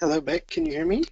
Hello, Beck. Can you hear me?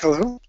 Hello?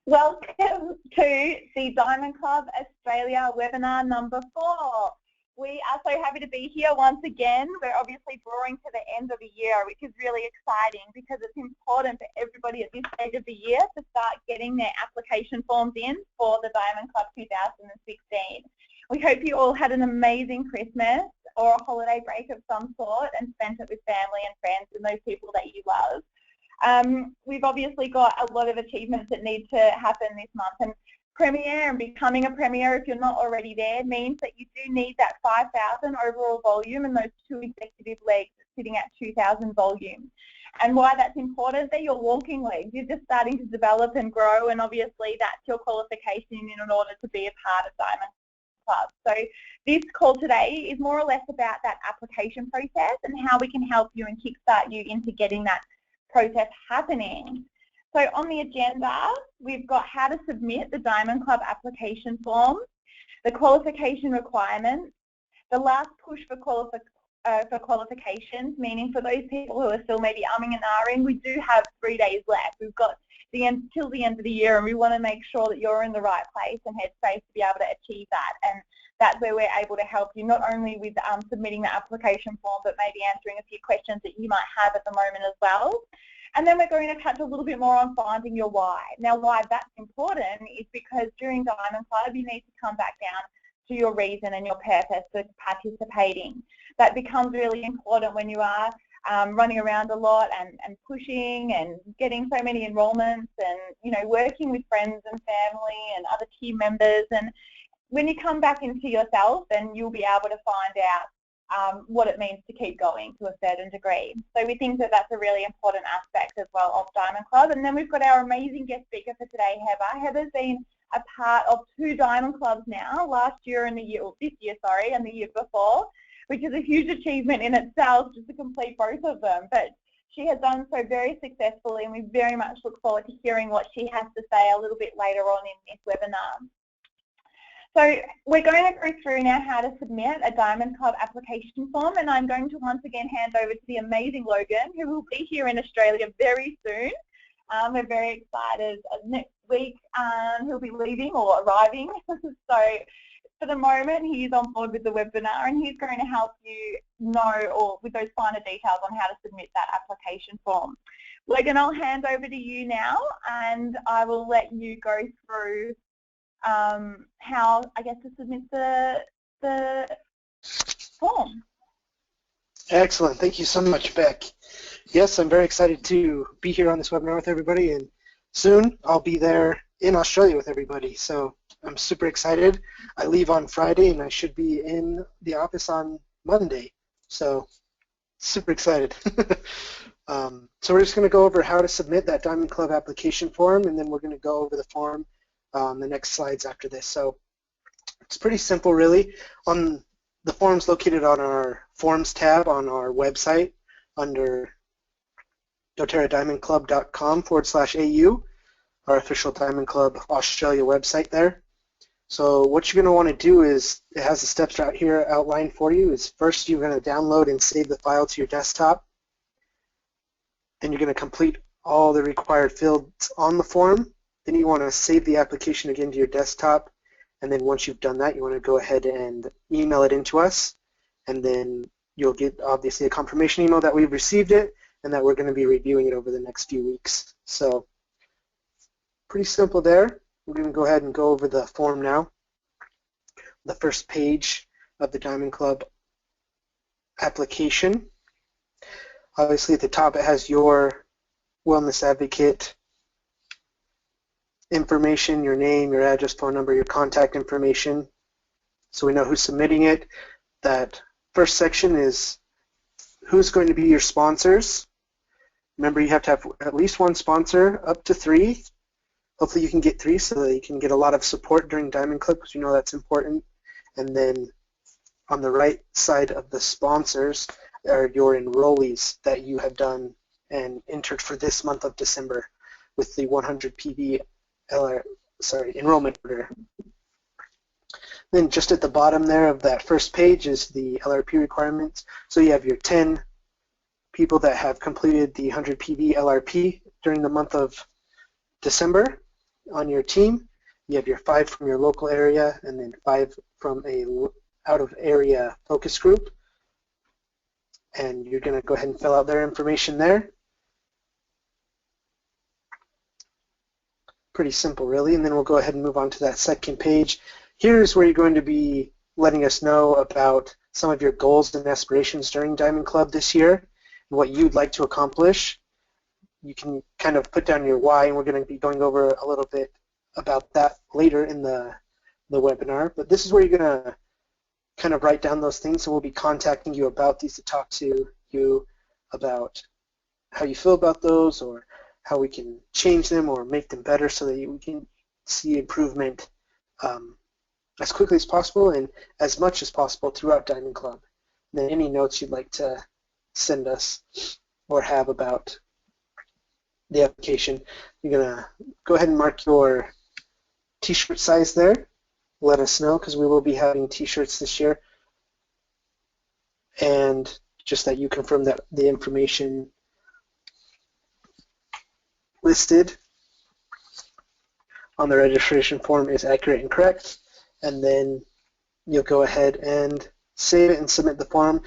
Welcome to the Diamond Club Australia webinar number 4. We are so happy to be here once again. We're obviously drawing to the end of the year, which is really exciting because it's important for everybody at this stage of the year to start getting their application forms in for the Diamond Club 2016. We hope you all had an amazing Christmas or a holiday break of some sort and spent it with family and friends and those people that you love. We've obviously got a lot of achievements that need to happen this month, and Premier and becoming a Premier, if you're not already there, means that you do need that 5,000 overall volume and those 2 executive legs sitting at 2,000 volume. And why that's important, they're your walking legs. You're just starting to develop and grow, and obviously that's your qualification in order to be a part of Diamond Club. So this call today is more or less about that application process and how we can help you and kickstart you into getting that process happening. So on the agenda, we've got how to submit the Diamond Club application form, the qualification requirements, the last push for qualifications, meaning for those people who are still maybe umming and ahhing, we do have 3 days left. We've got till the end of the year, and we want to make sure that you're in the right place and headspace to be able to achieve that. And that's where we're able to help you, not only with submitting the application form, but maybe answering a few questions that you might have at the moment as well. And then we're going to touch a little bit more on finding your why. Now, why that's important is because during Diamond Club, you need to come back down to your reason and your purpose for participating. That becomes really important when you are running around a lot and pushing and getting so many enrollments and, you know, working with friends and family and other team members. And when you come back into yourself, then you'll be able to find out what it means to keep going to a certain degree. So we think that that's a really important aspect as well of Diamond Club. And then we've got our amazing guest speaker for today, Heather. Heather's been a part of 2 Diamond Clubs now, last year and this year, and the year before, which is a huge achievement in itself just to complete both of them. But she has done so very successfully, and we very much look forward to hearing what she has to say a little bit later on in this webinar. So we're going to go through now how to submit a Diamond Club application form, and I'm going to once again hand over to the amazing Logan, who will be here in Australia very soon. We're very excited. Next week he'll be leaving or arriving. So for the moment he's on board with the webinar, and he's going to help you know, or with those finer details on how to submit that application form. Logan, I'll hand over to you now, and I will let you go through how, I guess, to submit the form. Excellent. Thank you so much, Beck. Yes, I'm very excited to be here on this webinar with everybody, and soon I'll be there in Australia with everybody. So I'm super excited. I leave on Friday, and I should be in the office on Monday. So super excited. So we're just going to go over how to submit that Diamond Club application form, and then we're going to go over the form the next slides after this. So it's pretty simple, really. On the forms located on our Forms tab on our website under doterradiamondclub.com/au, our official Diamond Club Australia website there. So what you're going to want to do is, it has the steps out here outlined for you, is first you're going to download and save the file to your desktop. Then you're going to complete all the required fields on the form. Then you want to save the application again to your desktop, and then once you've done that, you want to go ahead and email it into us, and then you'll get obviously a confirmation email that we've received it and that we're going to be reviewing it over the next few weeks. So pretty simple there. We're going to go ahead and go over the form now. The first page of the Diamond Club application. Obviously at the top it has your wellness advocate information, your name, your address, phone number, your contact information, so we know who's submitting it. That first section is who's going to be your sponsors. Remember, you have to have at least 1 sponsor, up to 3. Hopefully you can get 3 so that you can get a lot of support during Diamond Club, because you know that's important. And then on the right side of the sponsors are your enrollees that you have done and entered for this month of December with the 100 PV enrollment order. Then just at the bottom there of that first page is the LRP requirements. So you have your 10 people that have completed the 100 PV LRP during the month of December, on your team. You have your 5 from your local area and then 5 from a out-of-area focus group. And you're going to go ahead and fill out their information there. Pretty simple, really. And then we'll go ahead and move on to that second page. Here's where you're going to be letting us know about some of your goals and aspirations during Diamond Club this year and what you'd like to accomplish. You can kind of put down your why, and we're going to be going over a little bit about that later in the webinar. But this is where you're going to kind of write down those things, and we'll be contacting you about these to talk to you about how you feel about those or how we can change them or make them better so that we can see improvement as quickly as possible and as much as possible throughout Diamond Club. And then any notes you'd like to send us or have about the application, you're going to go ahead and mark your t-shirt size there. Let us know, because we will be having t-shirts this year. And just that you confirm that the information listed on the registration form is accurate and correct. And then you'll go ahead and save it and submit the form.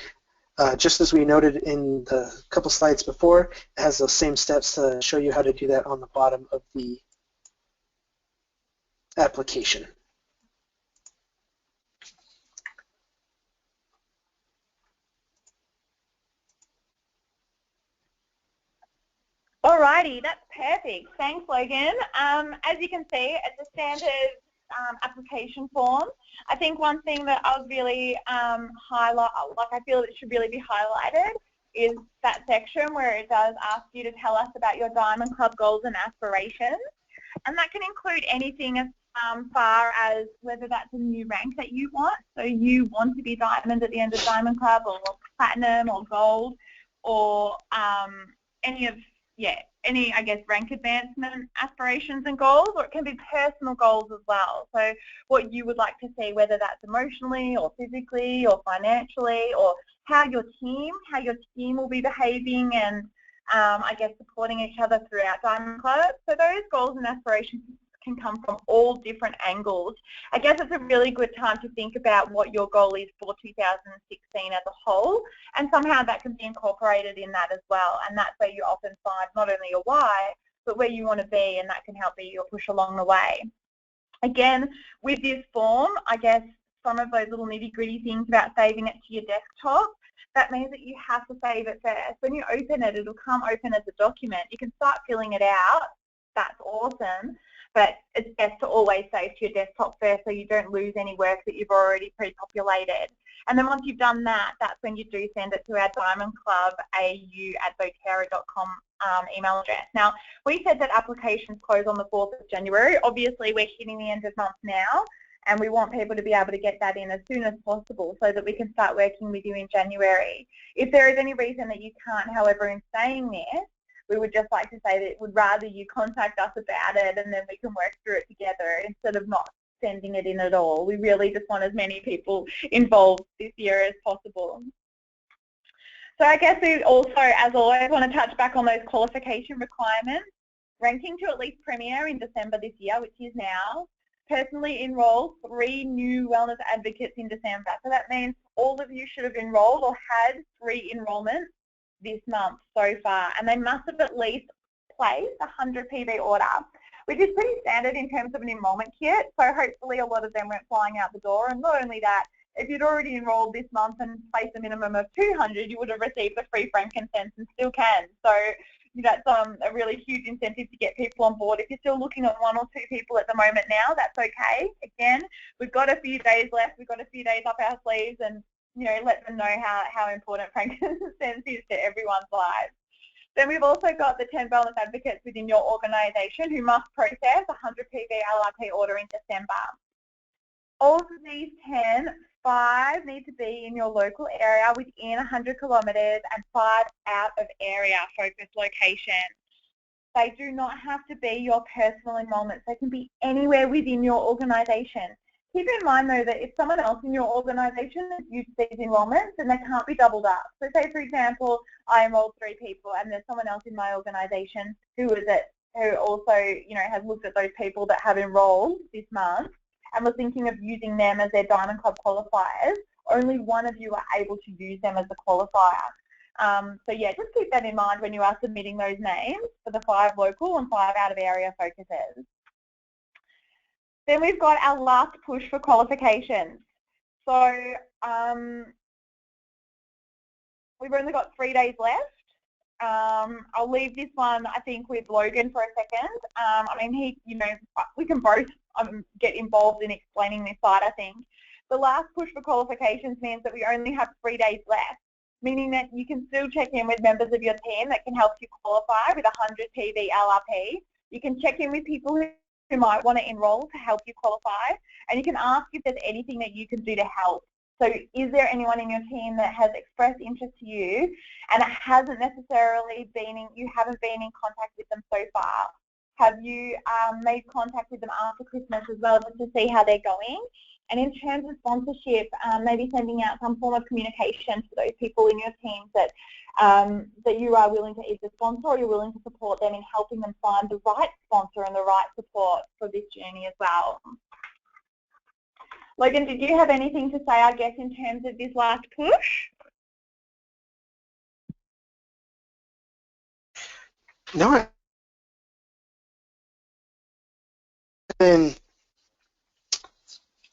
Just as we noted in the couple slides before, it has those same steps to show you how to do that on the bottom of the application. Alrighty, that's perfect. Thanks, Logan. As you can see, it's a standard application form. I think one thing that I would really highlight, like I feel it should really be highlighted, is that section where it does ask you to tell us about your Diamond Club goals and aspirations. And that can include anything as far as whether that's a new rank that you want. So you want to be Diamond at the end of Diamond Club, or Platinum, or Gold, or any, I guess, rank advancement aspirations and goals, or it can be personal goals as well. So what you would like to see, whether that's emotionally or physically or financially, or how your team will be behaving and I guess supporting each other throughout Diamond Club. So those goals and aspirations can come from all different angles. I guess it's a really good time to think about what your goal is for 2016 as a whole, and somehow that can be incorporated in that as well. And that's where you often find not only your why, but where you want to be, and that can help be your push along the way. Again, with this form, I guess some of those little nitty-gritty things about saving it to your desktop, that means that you have to save it first. When you open it, it'll come open as a document. You can start filling it out. That's awesome. But it's best to always save to your desktop first so you don't lose any work that you've already pre-populated. And then once you've done that, that's when you do send it to our Diamond Club au@vocera.com email address. Now, we said that applications close on the 4th of January. Obviously, we're hitting the end of month now, and we want people to be able to get that in as soon as possible so that we can start working with you in January. If there is any reason that you can't, however, in saying this, we would just like to say that we'd rather you contact us about it, and then we can work through it together instead of not sending it in at all. We really just want as many people involved this year as possible. So I guess we also, as always, want to touch back on those qualification requirements. Ranking to at least Premier in December this year, which is now. Personally enroll 3 new wellness advocates in December. So that means all of you should have enrolled or had 3 enrollments this month so far, and they must have at least placed a 100 PV order, which is pretty standard in terms of an enrolment kit. So hopefully a lot of them went flying out the door. And not only that, if you'd already enrolled this month and placed a minimum of 200, you would have received the free frankincense and still can. So that's a really huge incentive to get people on board. If you're still looking at 1 or 2 people at the moment now, that's okay. Again, we've got a few days left. We've got a few days up our sleeves, and let them know how important frankincense is to everyone's lives. Then we've also got the 10 wellness advocates within your organisation who must process a 100 PV LRP order in December. Of these 10, 5 need to be in your local area within 100 kilometres and 5 out of area focused locations. They do not have to be your personal enrolments. They can be anywhere within your organisation. Keep in mind, though, that if someone else in your organisation has used these enrolments, then they can't be doubled up. So say, for example, I enrolled 3 people and there's someone else in my organisation who was at who also, has looked at those people that have enrolled this month and was thinking of using them as their Diamond Club qualifiers. Only one of you are able to use them as a qualifier. So yeah, just keep that in mind when you are submitting those names for the 5 local and 5 out of area focuses. Then we've got our last push for qualifications. So we've only got 3 days left. I'll leave this one, I think, with Logan for a second. I mean, we can both get involved in explaining this side, I think. The last push for qualifications means that we only have 3 days left, meaning that you can still check in with members of your team that can help you qualify with 100 PV LRP. You can check in with people who might want to enroll to help you qualify, and you can ask if there's anything that you can do to help. So is there anyone in your team that has expressed interest to you and it hasn't necessarily you haven't been in contact with them so far? Have you made contact with them after Christmas as well, just to see how they're going? And in terms of sponsorship, maybe sending out some form of communication to those people in your teams that that you are willing to either sponsor or you're willing to support them in helping them find the right sponsor and the right support for this journey as well. Logan, did you have anything to say, I guess, in terms of this last push? No. And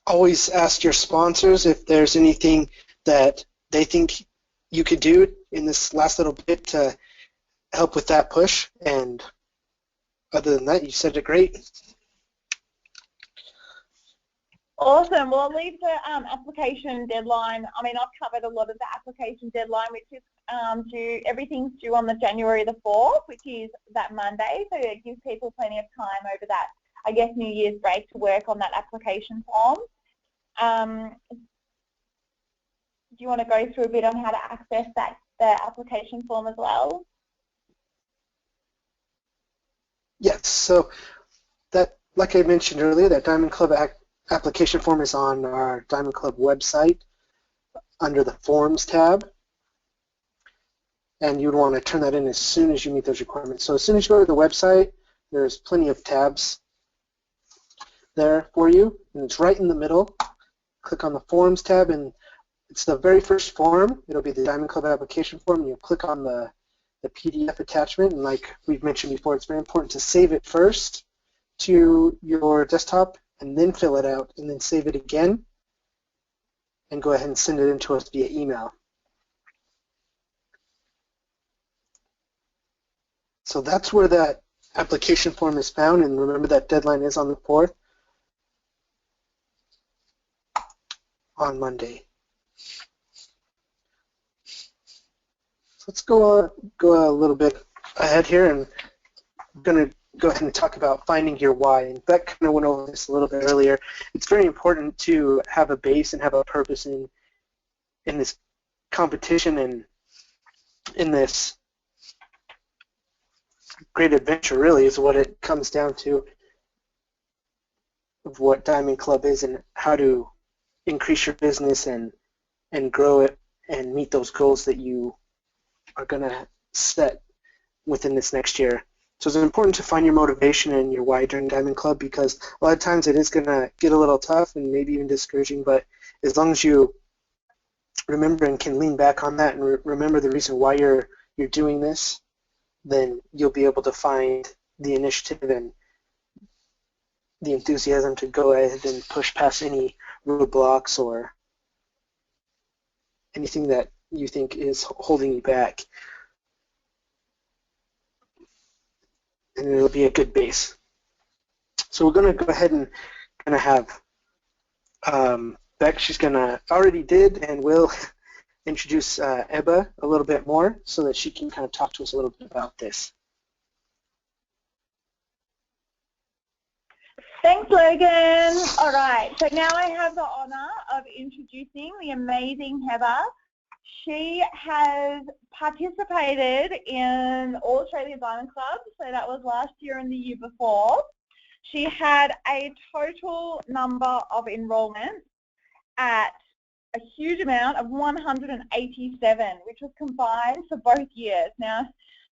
always ask your sponsors if there's anything that they think you could do in this last little bit to help with that push. And other than that, you said it great. Awesome. Well, I'll leave the application deadline. I mean, I've covered a lot of the application deadline, which is everything's due on the January the 4th, which is that Monday. So it gives people plenty of time over that, I guess, New Year's break to work on that application form. Do you want to go through a bit on how to access the application form as well? Yes. So that, like I mentioned earlier, that Diamond Club application form is on our Diamond Club website under the Forms tab, and you'd want to turn that in as soon as you meet those requirements. So as soon as you go to the website, there's plenty of tabs there for you, and it's right in the middle. Click on the Forms tab, and it's the very first form. It'll be the Diamond Club application form, and you'll click on the PDF attachment, and like we've mentioned before, it's very important to save it first to your desktop and then fill it out and then save it again and go ahead and send it in to us via email. So that's where that application form is found, and remember that deadline is on the 4th on Monday. So let's go a little bit ahead here, and I'm going to go ahead and talk about finding your why. And Beck kind of went over this a little bit earlier. It's very important to have a base and have a purpose in this competition and in this great adventure, really, is what it comes down to, of what Diamond Club is and how to increase your business and grow it and meet those goals that you are going to set within this next year. So it's important to find your motivation and your why during Diamond Club, because a lot of times it is going to get a little tough and maybe even discouraging, but as long as you remember and can lean back on that and remember the reason why you're doing this, then you'll be able to find the initiative and the enthusiasm to go ahead and push past any roadblocks or anything that you think is holding you back. And it'll be a good base. So we're going to go ahead and kind of have Beck, she's going to, already did and will introduce Ebba a little bit more so that she can kind of talk to us a little bit about this. Thanks, Logan. All right, so now I have the honour of introducing the amazing Heather. She has participated in All Australia Diamond Club, so that was last year and the year before. She had a total number of enrolments at a huge amount of 187, which was combined for both years. Now,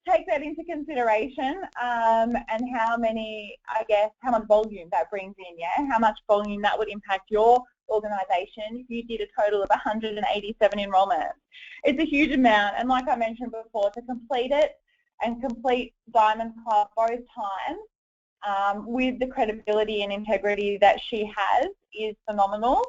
take that into consideration, and how many, I guess, how much volume that brings in, yeah? How much volume that would impact your organisation if you did a total of 187 enrolments. It's a huge amount, and like I mentioned before, to complete it and complete Diamond Club both times with the credibility and integrity that she has is phenomenal,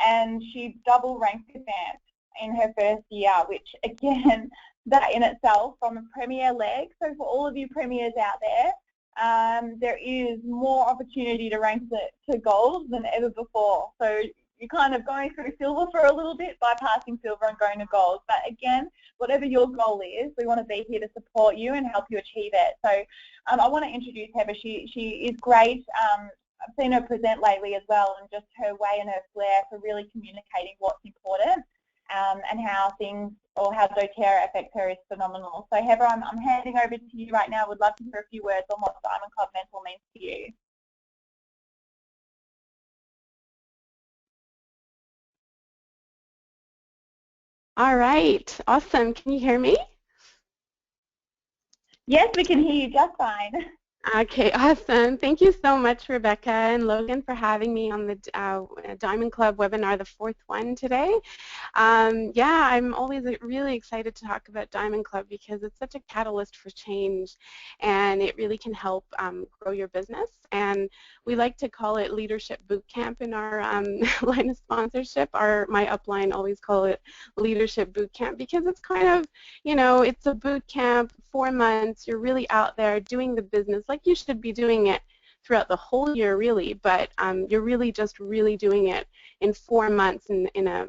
and she double ranked advanced in her first year, which again, that in itself from a premier leg. So for all of you premiers out there is more opportunity to rank to gold than ever before. So you're kind of going through silver for a little bit, bypassing silver and going to gold. But again, whatever your goal is, we want to be here to support you and help you achieve it. So I want to introduce Heather. She is great. I've seen her present lately as well, and just her way and her flair for really communicating what's important. And how things, or how doTERRA affects her, is phenomenal. So Heather, I'm handing over to you right now. Would love to hear a few words on what Diamond Club Mentor means to you. All right, awesome. Can you hear me? Yes, we can hear you just fine. Okay, awesome. Thank you so much, Rebecca and Logan, for having me on the Diamond Club webinar, the 4th one today. Yeah, I'm always really excited to talk about Diamond Club because it's such a catalyst for change, and it really can help grow your business. And we like to call it Leadership Boot Camp in our line of sponsorship. My upline always call it Leadership Boot Camp because it's kind of, you know, it's a boot camp, 4 months. You're really out there doing the business like you should be doing it throughout the whole year, really, but you're really just doing it in 4 months in a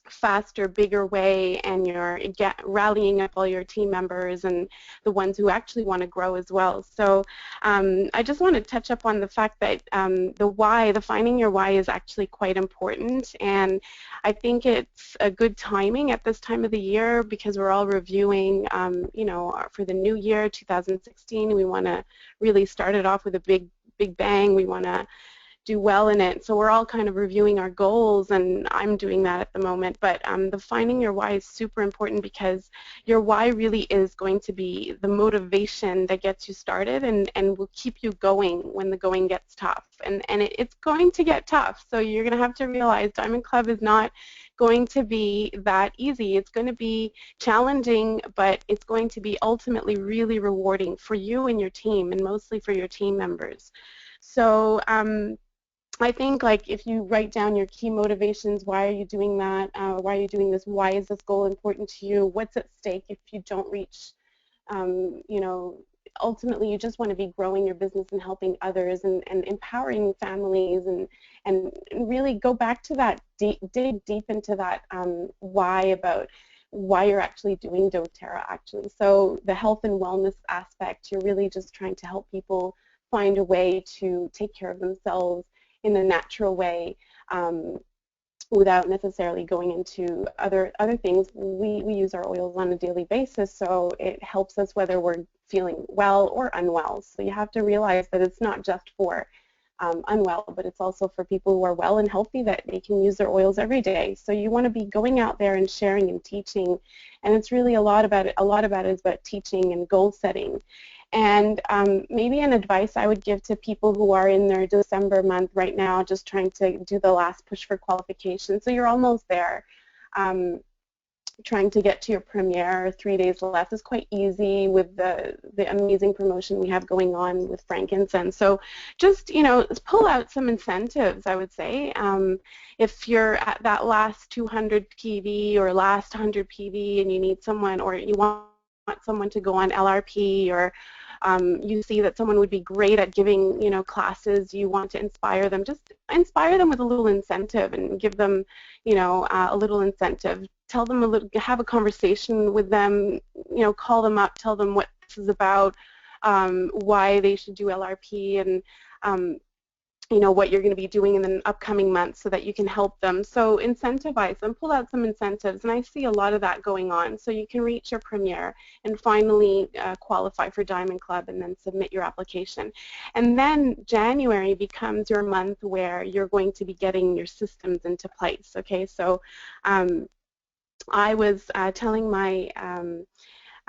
faster, bigger way, and you're rallying up all your team members and the ones who actually want to grow as well. So I just want to touch up on the fact that the why, the finding your why, is actually quite important, and I think it's a good timing at this time of the year because we're all reviewing, you know, for the new year, 2016. We want to really start it off with a big bang. We want to do well in it. So we're all kind of reviewing our goals, and I'm doing that at the moment. But the finding your why is super important because your why really is going to be the motivation that gets you started and will keep you going when the going gets tough. And it's going to get tough. So you're going to have to realize Diamond Club is not going to be that easy. It's going to be challenging, but it's going to be ultimately really rewarding for you and your team, and mostly for your team members. So I think, like, if you write down your key motivations, why are you doing that? Why are you doing this? Why is this goal important to you? What's at stake if you don't reach, you know, ultimately you just want to be growing your business and helping others and empowering families and really go back to that, dig deep into that why, about why you're actually doing doTERRA actually. So the health and wellness aspect, you're really just trying to help people find a way to take care of themselves in a natural way without necessarily going into other things. We use our oils on a daily basis, so it helps us whether we're feeling well or unwell. So you have to realize that it's not just for unwell, but it's also for people who are well and healthy, that they can use their oils every day. So you want to be going out there and sharing and teaching, and it's really a lot about it is about teaching and goal setting. And maybe an advice I would give to people who are in their December month right now, just trying to do the last push for qualification. So you're almost there. Trying to get to your premiere, 3 days left, is quite easy with the amazing promotion we have going on with frankincense. So just, you know, pull out some incentives, I would say. If you're at that last 200 PV or last 100 PV and you need someone, or you want someone to go on LRP, or you see that someone would be great at giving, you know, classes, you want to inspire them, just inspire them with a little incentive and give them, you know, a little incentive. Tell them a little, have a conversation with them, you know, call them up, tell them what this is about, why they should do LRP, and you know, what you're going to be doing in the upcoming months so that you can help them. So incentivize them, pull out some incentives, and I see a lot of that going on. So you can reach your premiere and finally qualify for Diamond Club and then submit your application. And then January becomes your month where you're going to be getting your systems into place, okay? So I was telling my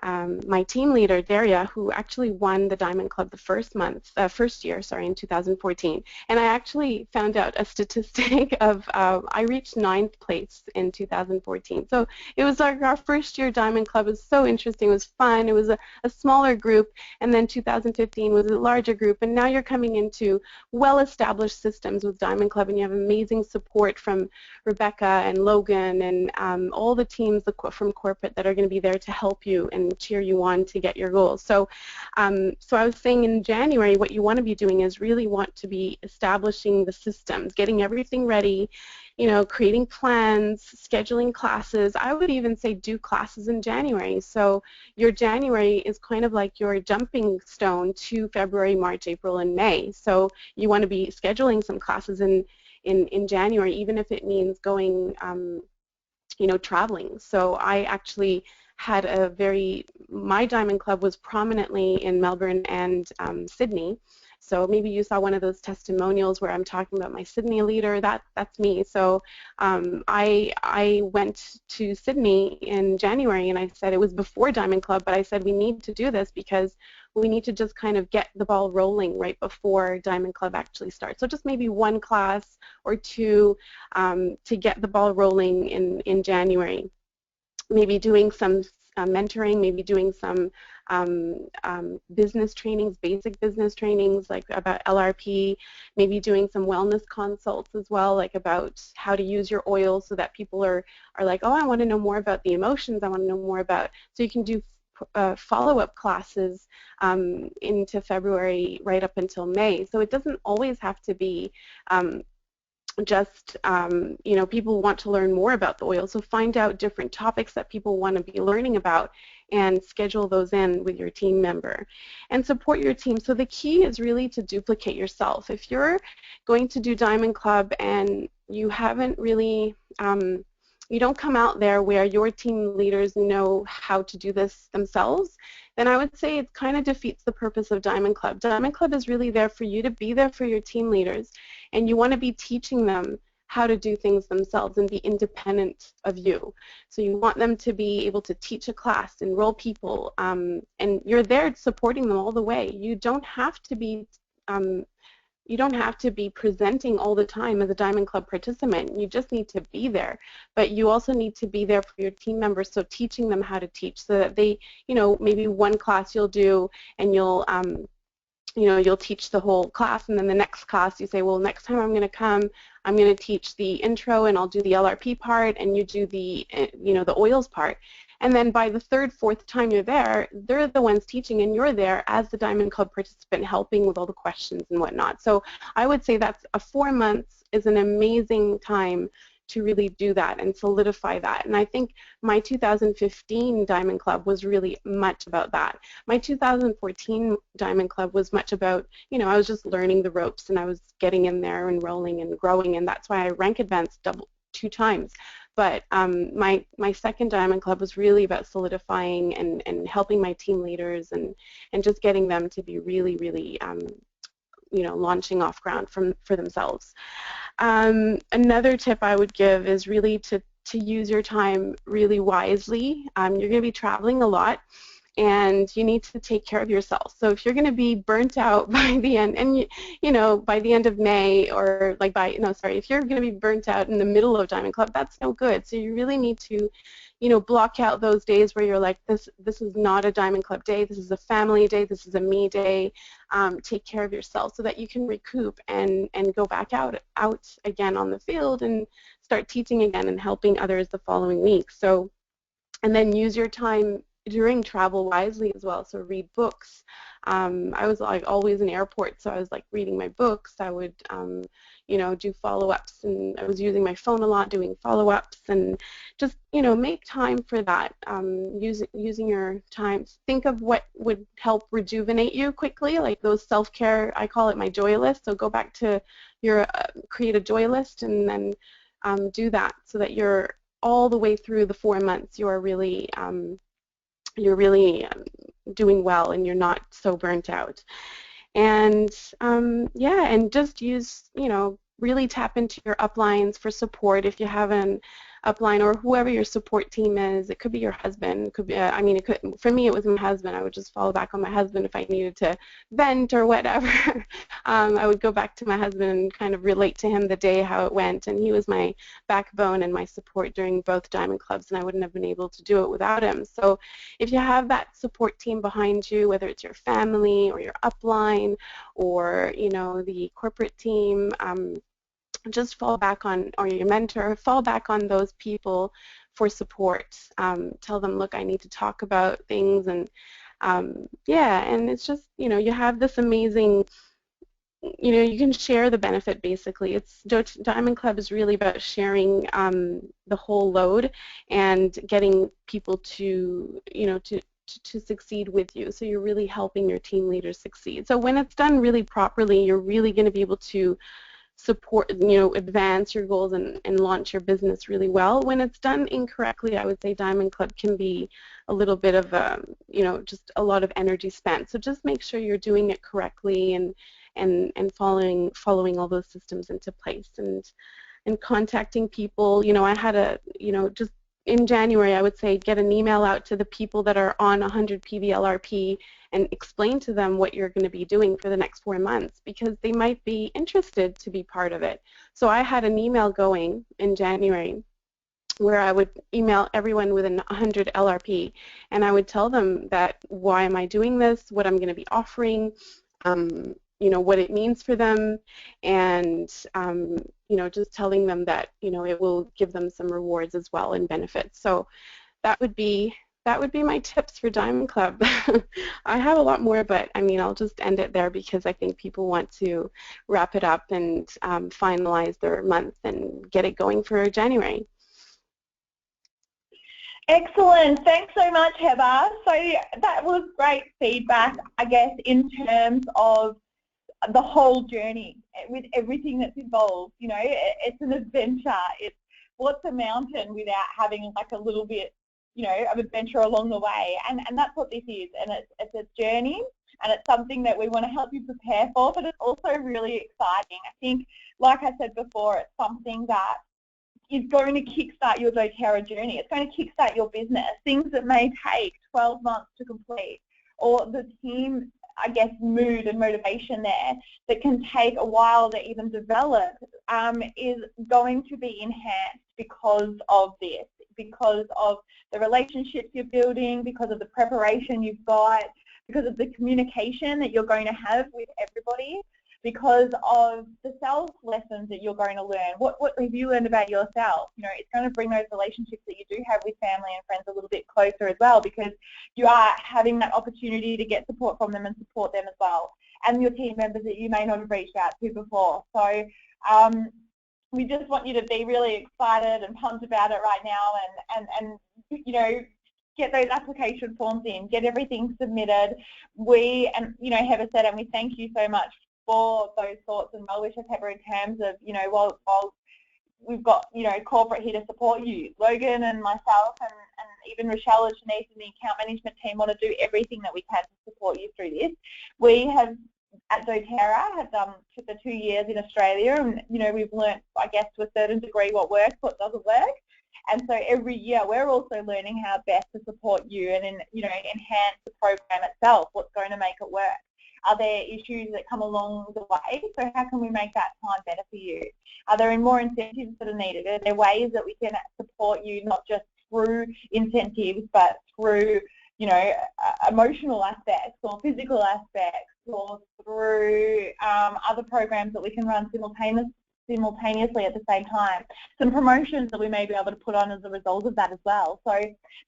my team leader, Daria, who actually won the Diamond Club the first year, in 2014. And I actually found out a statistic of I reached 9th place in 2014. So it was like our first year Diamond Club. It was so interesting. It was fun. It was a smaller group. And then 2015 was a larger group. And now you're coming into well-established systems with Diamond Club, and you have amazing support from Rebecca and Logan and all the teams from corporate that are going to be there to help you and cheer you on to get your goals. So so I was saying in January, what you want to be doing is really want to be establishing the systems, getting everything ready, you know, creating plans, scheduling classes. I would even say do classes in January. So your January is kind of like your jumping stone to February, March, April, and May. So you want to be scheduling some classes in January, even if it means going, you know, traveling. So I actually had my Diamond Club was prominently in Melbourne and Sydney. So maybe you saw one of those testimonials where I'm talking about my Sydney leader. That's me. So I went to Sydney in January, and I said, it was before Diamond Club, but I said we need to do this because we need to just kind of get the ball rolling right before Diamond Club actually starts. So just maybe one class or two to get the ball rolling in January. Maybe doing some mentoring, maybe doing some business trainings, basic business trainings like about LRP, maybe doing some wellness consults as well, like about how to use your oil so that people are like, oh, I want to know more about the emotions, I want to know more about, so you can do follow-up classes into February right up until May. So it doesn't always have to be just, you know, people want to learn more about the oil, so find out different topics that people want to be learning about and schedule those in with your team member. And support your team. So the key is really to duplicate yourself. If you're going to do Diamond Club and you haven't really, you don't come out there where your team leaders know how to do this themselves, then I would say it kind of defeats the purpose of Diamond Club. Diamond Club is really there for you to be there for your team leaders, and you want to be teaching them how to do things themselves and be independent of you. So you want them to be able to teach a class, enroll people, and you're there supporting them all the way. You don't have to be presenting all the time as a Diamond Club participant. You just need to be there. But you also need to be there for your team members, so teaching them how to teach so that they, you know, maybe one class you'll do and you'll, you know, you'll teach the whole class, and then the next class you say, well, next time I'm going to come, I'm going to teach the intro and I'll do the LRP part, and you do the, you know, the oils part. And then by the third, fourth time you're there, they're the ones teaching, and you're there as the Diamond Club participant helping with all the questions and whatnot. So I would say that's 4 months is an amazing time to really do that and solidify that. And I think my 2015 Diamond Club was really much about that. My 2014 Diamond Club was much about, you know, I was just learning the ropes and I was getting in there and rolling and growing, and that's why I rank advanced 2 times. But my second Diamond Club was really about solidifying and helping my team leaders and just getting them to be really, really, you know, launching off ground for themselves. Another tip I would give is really to use your time really wisely. You're going to be traveling a lot, and you need to take care of yourself. So if you're going to be burnt out by the end, and you know, by the end of May, or like if you're going to be burnt out in the middle of Diamond Club, that's no good. So you really need to, you know, block out those days where you're like, this is not a Diamond Club day, this is a family day, this is a me day. Take care of yourself so that you can recoup and go back out again on the field and start teaching again and helping others the following week. So, and then use your time during travel wisely as well. So read books. I was like always in airports, so I was like reading my books. I would, you know, do follow-ups, and I was using my phone a lot, doing follow-ups, and just, you know, make time for that. Using your time. Think of what would help rejuvenate you quickly, like those self-care. I call it my joy list. So go back to your create a joy list, and then do that so that you're all the way through the 4 months. You're really doing well and you're not so burnt out. And yeah, and just use, you know, really tap into your uplines for support. If you have upline or whoever your support team is. It could be your husband. It could be, I mean, it could, for me, it was my husband. I would just fall back on my husband if I needed to vent or whatever. I would go back to my husband and kind of relate to him the day how it went, and he was my backbone and my support during both Diamond Clubs, and I wouldn't have been able to do it without him. So if you have that support team behind you, whether it's your family or your upline or, you know, the corporate team, just fall back on, or your mentor, fall back on those people for support. Tell them, look, I need to talk about things, and yeah, and it's just, you know, you have this amazing, you know, you can share the benefit basically. It's Diamond Club is really about sharing the whole load and getting people to, you know, to succeed with you. So you're really helping your team leaders succeed. So when it's done really properly, you're really going to be able to support, you know, advance your goals and launch your business really well. When it's done incorrectly, I would say Diamond Club can be a little bit of a, you know, just a lot of energy spent. So just make sure you're doing it correctly and following all those systems into place and contacting people. You know, I had a, you know, just in January, I would say get an email out to the people that are on 100 PVLRP and explain to them what you're going to be doing for the next 4 months, because they might be interested to be part of it. So I had an email going in January where I would email everyone within 100 LRP, and I would tell them that why am I doing this, what I'm going to be offering, you know, what it means for them, and you know, just telling them that, you know, it will give them some rewards as well and benefits. So that would be my tips for Diamond Club. I have a lot more, but I mean, I'll just end it there because I think people want to wrap it up and finalize their month and get it going for January. Excellent. Thanks so much, Heather. So that was great feedback, I guess, in terms of the whole journey with everything that's involved. You know, it's an adventure. It's what's a mountain without having like a little bit, you know, of adventure along the way, and that's what this is. And it's a journey, and it's something that we want to help you prepare for, but it's also really exciting. I think, like I said before, it's something that is going to kickstart your doTERRA journey. It's going to kickstart your business. Things that may take 12 months to complete, or the team, I guess, mood and motivation there that can take a while to even develop, is going to be enhanced because of this, because of the relationships you're building, because of the preparation you've got, because of the communication that you're going to have with everybody, because of the self lessons that you're going to learn. What have you learned about yourself? You know, it's going to bring those relationships that you do have with family and friends a little bit closer as well, because you are having that opportunity to get support from them and support them as well, and your team members that you may not have reached out to before. So we just want you to be really excited and pumped about it right now, and you know, get those application forms in, get everything submitted. And you know, Heather said, and we thank you so much for those thoughts and well wishes, Heather, in terms of, you know, while we've got, you know, corporate here to support you, Logan and myself and even Rochelle and Shanice and the account management team want to do everything that we can to support you through this. We have, at doTERRA, have done for the 2 years in Australia, and, you know, we've learnt, I guess, to a certain degree what works, what doesn't work. And so every year we're also learning how best to support you and, you know, enhance the program itself, what's going to make it work. Are there issues that come along the way? So how can we make that time better for you? Are there more incentives that are needed? Are there ways that we can support you, not just through incentives, but through, you know, emotional aspects or physical aspects, or through other programs that we can run simultaneously at the same time? Some promotions that we may be able to put on as a result of that as well. So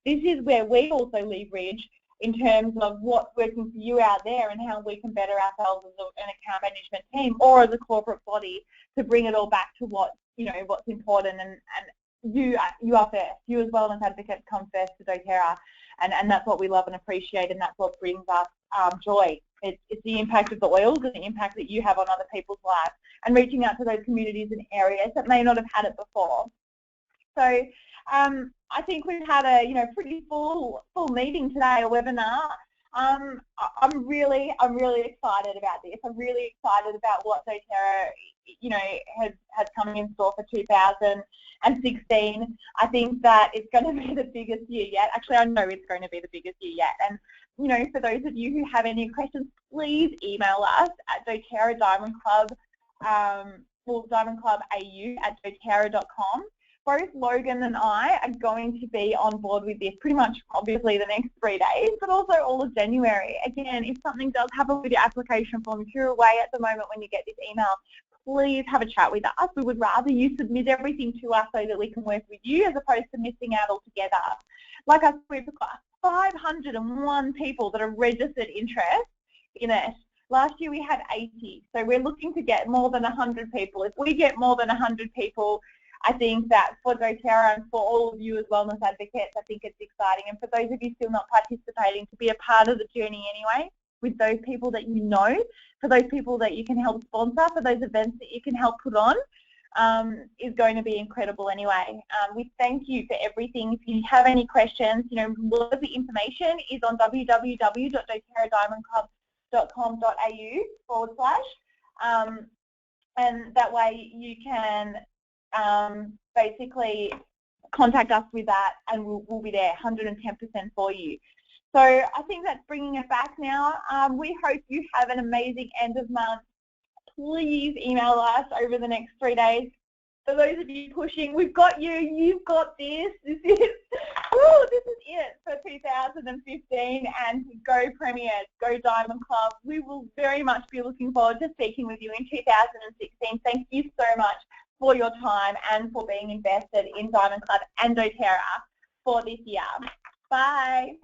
this is where we also leverage in terms of what's working for you out there and how we can better ourselves as an account management team or as a corporate body to bring it all back to what, you know, what's important, and you are first. You as wellness advocates come first to doTERRA, and that's what we love and appreciate, and that's what brings us joy. It's the impact of the oils and the impact that you have on other people's lives, and reaching out to those communities and areas that may not have had it before. So I think we've had a, you know, pretty full meeting today, a webinar. I'm really excited about this. I'm really excited about what doTERRA you know, has come in store for 2016. I think that it's going to be the biggest year yet. Actually, I know it's going to be the biggest year yet. And, you know, for those of you who have any questions, please email us at doTERRA Diamond Club, Diamond Club AU at doTERRA.com. Both Logan and I are going to be on board with this pretty much, obviously, the next 3 days, but also all of January. Again, if something does happen with your application form, if you're away at the moment when you get this email, please have a chat with us. We would rather you submit everything to us so that we can work with you as opposed to missing out altogether. Like I said, we've got 501 people that have registered interest in it. Last year we had 80, so we're looking to get more than 100 people. If we get more than 100 people, I think that for doTERRA and for all of you as wellness advocates, I think it's exciting. And for those of you still not participating, to be a part of the journey anyway, with those people that you know, for those people that you can help sponsor, for those events that you can help put on, is going to be incredible anyway. We thank you for everything. If you have any questions, you know, a lot of the information is on www.doterraddiamondclub.com.au/, and that way you can basically contact us with that, and we'll be there 110% for you. So I think that's bringing it back now. We hope you have an amazing end of month. Please email us over the next 3 days. For those of you pushing, we've got you. You've got this. This is it for 2015. And go Premiers, go Diamond Club. We will very much be looking forward to speaking with you in 2016. Thank you so much for your time and for being invested in Diamond Club and doTERRA for this year. Bye.